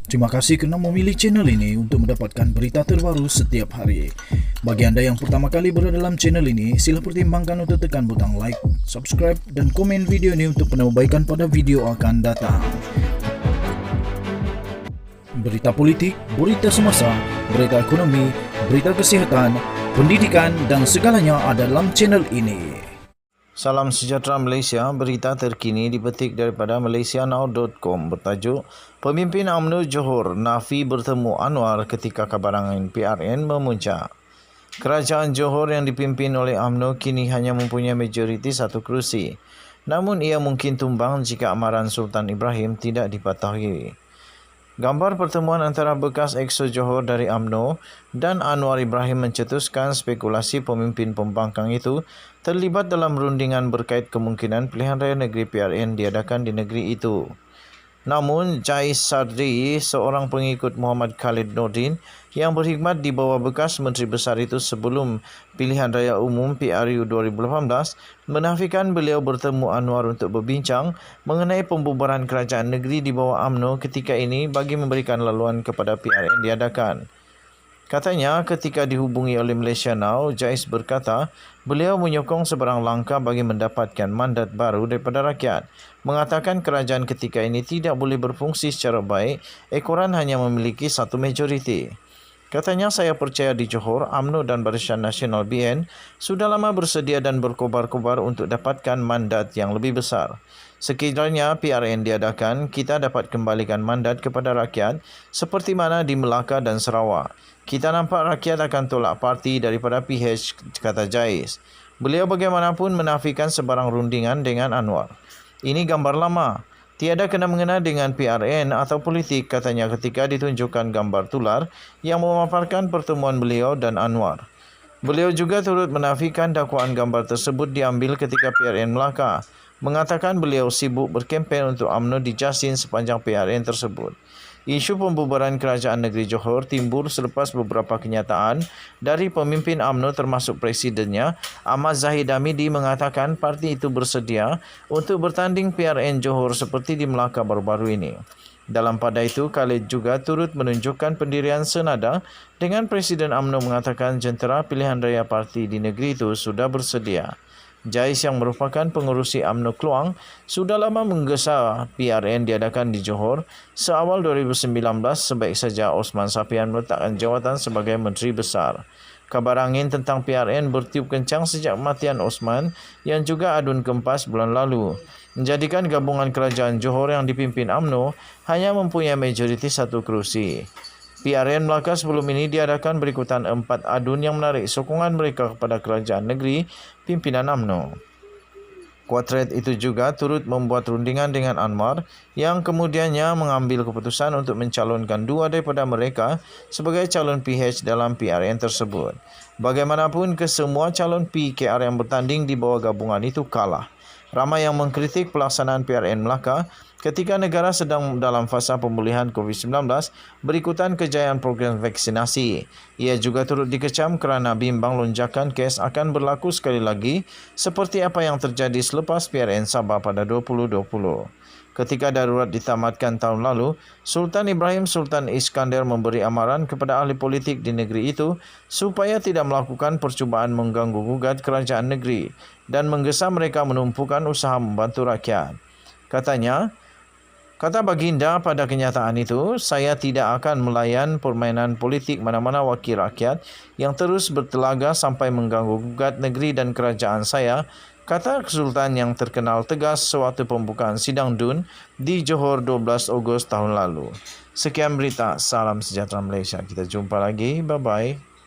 Terima kasih kerana memilih channel ini untuk mendapatkan berita terbaru setiap hari. Bagi anda yang pertama kali berada dalam channel ini, sila pertimbangkan untuk tekan butang like, subscribe dan komen video ini untuk penambahbaikan pada video akan datang. Berita politik, berita semasa, berita ekonomi, berita kesihatan, pendidikan dan segalanya ada dalam channel ini. Salam sejahtera Malaysia, berita terkini dipetik daripada malaysianow.com bertajuk Pemimpin UMNO Johor nafi bertemu Anwar ketika kabarangan PRN memuncak. Kerajaan Johor yang dipimpin oleh UMNO kini hanya mempunyai majoriti satu kerusi. Namun ia mungkin tumbang jika amaran Sultan Ibrahim tidak dipatuhi. Gambar pertemuan antara bekas EXO Johor dari UMNO dan Anwar Ibrahim mencetuskan spekulasi pemimpin pembangkang itu terlibat dalam rundingan berkait kemungkinan pilihan raya negeri PRN diadakan di negeri itu. Namun, Jais Sadri, seorang pengikut Muhammad Khalid Nordin yang berkhidmat di bawah bekas Menteri Besar itu sebelum pilihan raya umum PRU 2018, menafikan beliau bertemu Anwar untuk berbincang mengenai pembubaran kerajaan negeri di bawah UMNO ketika ini bagi memberikan laluan kepada PRN diadakan. Katanya, ketika dihubungi oleh Malaysia Now, Jais berkata beliau menyokong sebarang langkah bagi mendapatkan mandat baru daripada rakyat. Mengatakan kerajaan ketika ini tidak boleh berfungsi secara baik, ekoran hanya memiliki satu majoriti. Katanya, saya percaya di Johor, UMNO dan Barisan Nasional BN sudah lama bersedia dan berkobar-kobar untuk dapatkan mandat yang lebih besar. Sekiranya PRN diadakan, kita dapat kembalikan mandat kepada rakyat seperti mana di Melaka dan Sarawak. Kita nampak rakyat akan tolak parti daripada PH, kata Jais. Beliau bagaimanapun menafikan sebarang rundingan dengan Anwar. Ini gambar lama. Tiada kena-mengena dengan PRN atau politik, katanya ketika ditunjukkan gambar tular yang memaparkan pertemuan beliau dan Anwar. Beliau juga turut menafikan dakwaan gambar tersebut diambil ketika PRN Melaka. Mengatakan beliau sibuk berkempen untuk UMNO di Jasin sepanjang PRN tersebut. Isu pembubaran kerajaan negeri Johor timbul selepas beberapa kenyataan dari pemimpin UMNO termasuk presidennya Ahmad Zahid Hamidi mengatakan parti itu bersedia untuk bertanding PRN Johor seperti di Melaka baru-baru ini. Dalam pada itu, Khalid juga turut menunjukkan pendirian senada dengan Presiden UMNO mengatakan jentera pilihan raya parti di negeri itu sudah bersedia. Jais yang merupakan pengurusi UMNO Kluang sudah lama menggesa PRN diadakan di Johor. Seawal 2019, sebaik saja Osman Sapian meletakkan jawatan sebagai Menteri Besar. Kabar angin tentang PRN bertiup kencang sejak kematian Osman yang juga adun kempas bulan lalu, menjadikan gabungan kerajaan Johor yang dipimpin UMNO hanya mempunyai majoriti satu kerusi. PRN Melaka sebelum ini diadakan berikutan 4 adun yang menarik sokongan mereka kepada kerajaan negeri pimpinan UMNO. Kuatret itu juga turut membuat rundingan dengan Anwar yang kemudiannya mengambil keputusan untuk mencalonkan 2 daripada mereka sebagai calon PH dalam PRN tersebut. Bagaimanapun, kesemua calon PKR yang bertanding di bawah gabungan itu kalah. Ramai yang mengkritik pelaksanaan PRN Melaka ketika negara sedang dalam fasa pemulihan COVID-19 berikutan kejayaan program vaksinasi. Ia juga turut dikecam kerana bimbang lonjakan kes akan berlaku sekali lagi seperti apa yang terjadi selepas PRN Sabah pada 2020. Ketika darurat ditamatkan tahun lalu, Sultan Ibrahim Sultan Iskandar memberi amaran kepada ahli politik di negeri itu supaya tidak melakukan percubaan mengganggu-gugat kerajaan negeri dan menggesa mereka menumpukan usaha membantu rakyat. Katanya, kata baginda pada kenyataan itu, saya tidak akan melayan permainan politik mana-mana wakil rakyat yang terus bertelaga sampai mengganggu-gugat negeri dan kerajaan saya, kata Sultan yang terkenal tegas sewaktu pembukaan sidang DUN di Johor 12 Ogos tahun lalu. Sekian berita, salam sejahtera Malaysia. Kita jumpa lagi, bye-bye.